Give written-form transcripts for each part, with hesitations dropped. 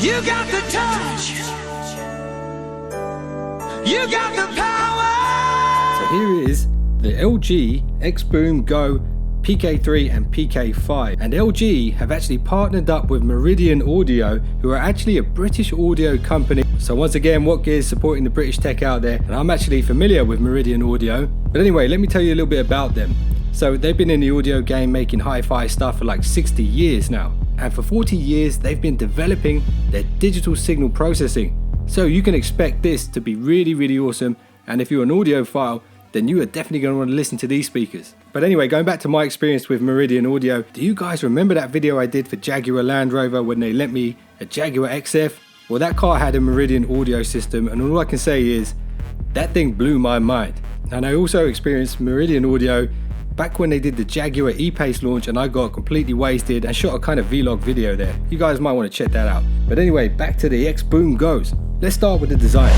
You got the touch. You got the power. So here is the LG XBOOM Go PK3 and PK5, and LG have actually partnered up with Meridian Audio, who are actually a British audio company. So once again, what gears supporting the British tech out there, and I'm actually familiar with Meridian Audio. But anyway, let me tell you a little bit about them. So they've been in the audio game making hi-fi stuff for like 60 years now, and for 40 years they've been developing their digital signal processing. So you can expect this to be really awesome, and if you're an audiophile, then you are definitely going to want to listen to these speakers. But anyway, going back to my experience with Meridian Audio, do you guys remember that video I did for Jaguar Land Rover when they lent me a Jaguar XF? Well, that car had a Meridian audio system, and all I can say is that thing blew my mind. And I also experienced Meridian Audio back when they did the Jaguar E-Pace launch, and I got completely wasted and shot a kind of vlog video there. You guys might want to check that out. But anyway, back to the XBOOM Go's. Let's start with the design.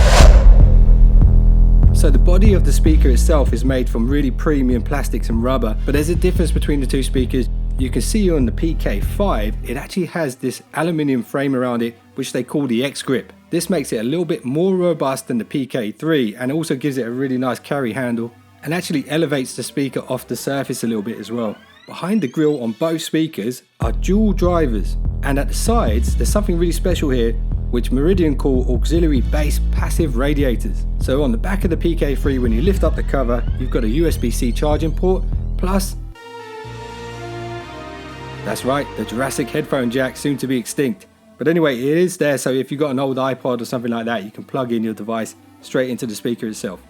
So the body of the speaker itself is made from really premium plastics and rubber, but there's a difference between the two speakers. You can see on the PK5, it actually has this aluminium frame around it, which they call the X-Grip. This makes it a little bit more robust than the PK3, and also gives it a really nice carry handle, and actually elevates the speaker off the surface a little bit as well. Behind the grille on both speakers are dual drivers, and at the sides, there's something really special here, which Meridian call auxiliary bass passive radiators. So on the back of the PK3, when you lift up the cover, you've got a USB-C charging port, plus, that's right, the Jurassic headphone jack, soon to be extinct. But anyway, it is there, so if you've got an old iPod or something like that, you can plug in your device straight into the speaker itself.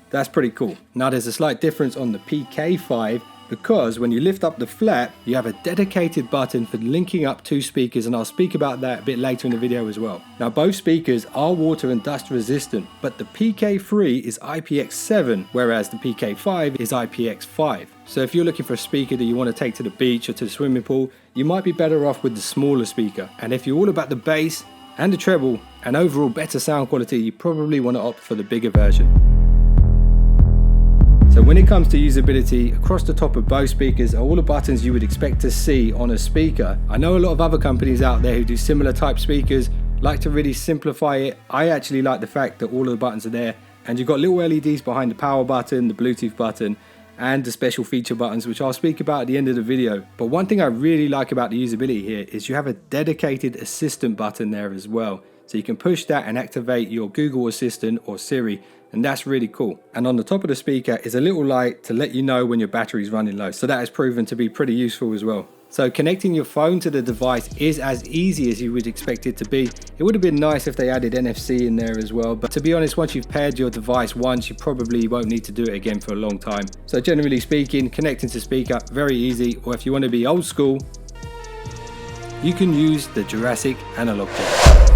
That's pretty cool. Now there's a slight difference on the PK5, because when you lift up the flap, you have a dedicated button for linking up two speakers, and I'll speak about that a bit later in the video as well. Now both speakers are water and dust resistant, but the PK3 is IPX7, whereas the PK5 is IPX5. So if you're looking for a speaker that you want to take to the beach or to the swimming pool, you might be better off with the smaller speaker. And if you're all about the bass and the treble and overall better sound quality, you probably want to opt for the bigger version. So when it comes to usability, across the top of both speakers are all the buttons you would expect to see on a speaker. I know a lot of other companies out there who do similar type speakers like to really simplify it. I actually like the fact that all of the buttons are there, and you've got little LEDs behind the power button, the Bluetooth button, and the special feature buttons, which I'll speak about at the end of the video. But one thing I really like about the usability here is you have a dedicated assistant button there as well. So you can push that and activate your Google Assistant or Siri, and that's really cool. And on the top of the speaker is a little light to let you know when your battery's running low. So that has proven to be pretty useful as well. So connecting your phone to the device is as easy as you would expect it to be. It would have been nice if they added NFC in there as well, but to be honest, once you've paired your device once, you probably won't need to do it again for a long time. So generally speaking, connecting to speaker, very easy, or if you want to be old school, you can use the Jurassic analog jack.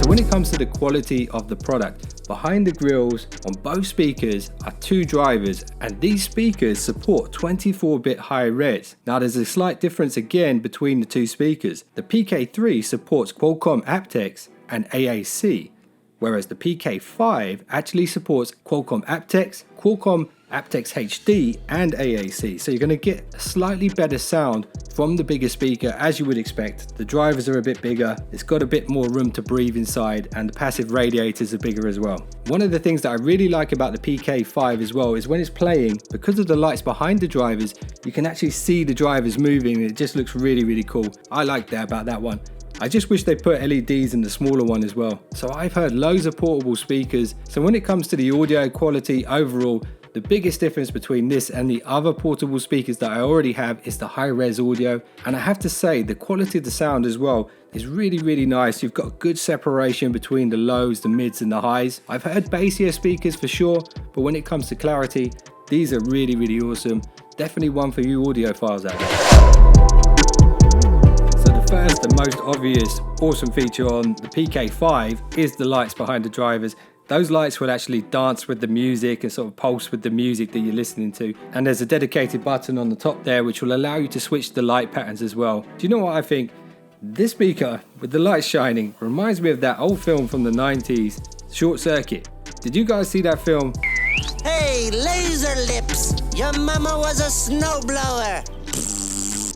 When it comes to the quality of the product, behind the grills on both speakers are two drivers, and these speakers support 24-bit high res. Now there's a slight difference again between the two speakers. The PK3 supports Qualcomm aptX and AAC, whereas the PK5 actually supports Qualcomm aptX, Qualcomm aptX HD and AAC. So you're going to get a slightly better sound from the bigger speaker, as you would expect. The drivers are a bit bigger, it's got a bit more room to breathe inside, and the passive radiators are bigger as well. One of the things that I really like about the PK5 as well is when it's playing, because of the lights behind the drivers, you can actually see the drivers moving. It just looks really cool. I like that about that one. I just wish they put LEDs in the smaller one as well. So I've heard loads of portable speakers. So when it comes to the audio quality overall, the biggest difference between this and the other portable speakers that I already have is the high-res audio. And I have to say, the quality of the sound as well is really nice. You've got good separation between the lows, the mids and the highs. I've heard bassier speakers for sure, but when it comes to clarity, these are really awesome. Definitely one for you audiophiles out there. So the first and most obvious awesome feature on the PK5 is the lights behind the drivers. Those lights will actually dance with the music and sort of pulse with the music that you're listening to. And there's a dedicated button on the top there which will allow you to switch the light patterns as well. Do you know what I think? This speaker with the lights shining reminds me of that old film from the 90s, Short Circuit. Did you guys see that film? Hey, laser lips! Your mama was a snowblower!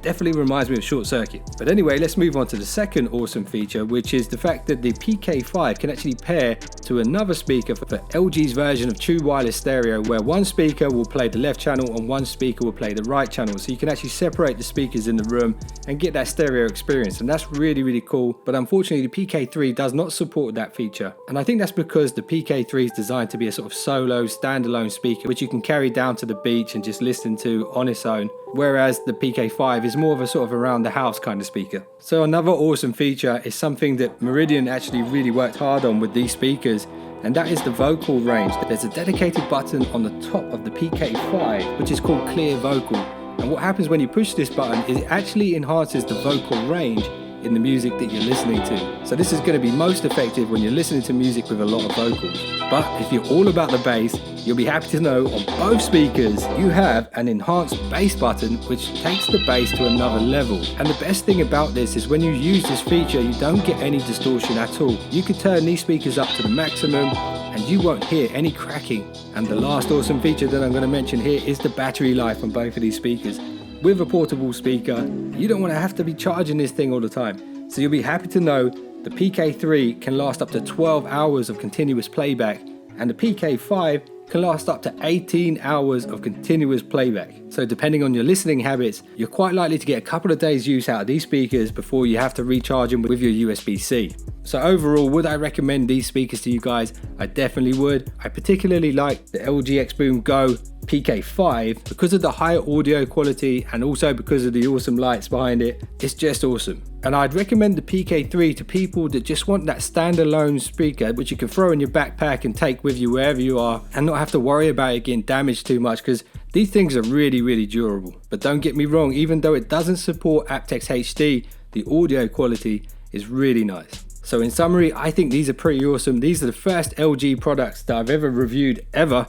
Definitely reminds me of Short Circuit. But anyway, let's move on to the second awesome feature, which is the fact that the PK5 can actually pair to another speaker for LG's version of true wireless stereo, where one speaker will play the left channel and one speaker will play the right channel. So you can actually separate the speakers in the room and get that stereo experience. And that's really cool. But unfortunately, the PK3 does not support that feature. And I think that's because the PK3 is designed to be a sort of solo, standalone speaker, which you can carry down to the beach and just listen to on its own. Whereas the PK5 is more of a sort of around the house kind of speaker. So another awesome feature is something that Meridian actually really worked hard on with these speakers, and that is the vocal range. There's a dedicated button on the top of the PK5 which is called Clear Vocal, and what happens when you push this button is it actually enhances the vocal range in the music that you're listening to. So this is going to be most effective when you're listening to music with a lot of vocals. But if you're all about the bass, you'll be happy to know on both speakers you have an enhanced bass button which takes the bass to another level. And the best thing about this is when you use this feature, you don't get any distortion at all. You could turn these speakers up to the maximum and you won't hear any cracking. And the last awesome feature that I'm going to mention here is the battery life on both of these speakers. With a portable speaker, you don't want to have to be charging this thing all the time. So you'll be happy to know the PK3 can last up to 12 hours of continuous playback, and the PK5 can last up to 18 hours of continuous playback. So depending on your listening habits, you're quite likely to get a couple of days use out of these speakers before you have to recharge them with your USB-C. So overall, would I recommend these speakers to you guys? I definitely would. I particularly like the LG XBOOM Go PK5 because of the higher audio quality and also because of the awesome lights behind it. It's just awesome. And I'd recommend the PK3 to people that just want that standalone speaker which you can throw in your backpack and take with you wherever you are and not have to worry about it getting damaged too much, because these things are really durable. But don't get me wrong, even though it doesn't support aptX HD, the audio quality is really nice. So in summary, I think these are pretty awesome. These are the first LG products that I've ever reviewed ever.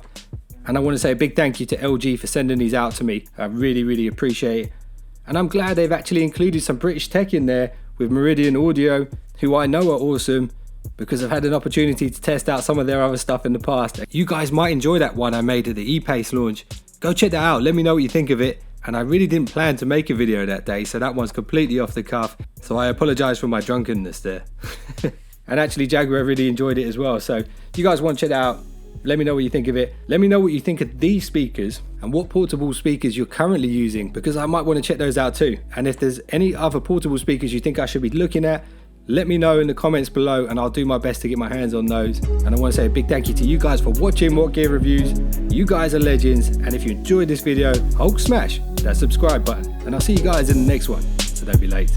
And I want to say a big thank you to LG for sending these out to me. I really appreciate it. And I'm glad they've actually included some British tech in there with Meridian Audio, who I know are awesome because I've had an opportunity to test out some of their other stuff in the past. You guys might enjoy that one I made at the ePace launch. Go check that out, let me know what you think of it. And I really didn't plan to make a video that day, so that one's completely off the cuff. So I apologize for my drunkenness there. And actually Jaguar really enjoyed it as well. So if you guys want to check that out, let me know what you think of it. Let me know what you think of these speakers and what portable speakers you're currently using, because I might want to check those out too. And if there's any other portable speakers you think I should be looking at, let me know in the comments below and I'll do my best to get my hands on those. And I want to say a big thank you to you guys for watching What Gear Reviews. You guys are legends, and if you enjoyed this video, Hulk smash that subscribe button, and I'll see you guys in the next one, so don't be late.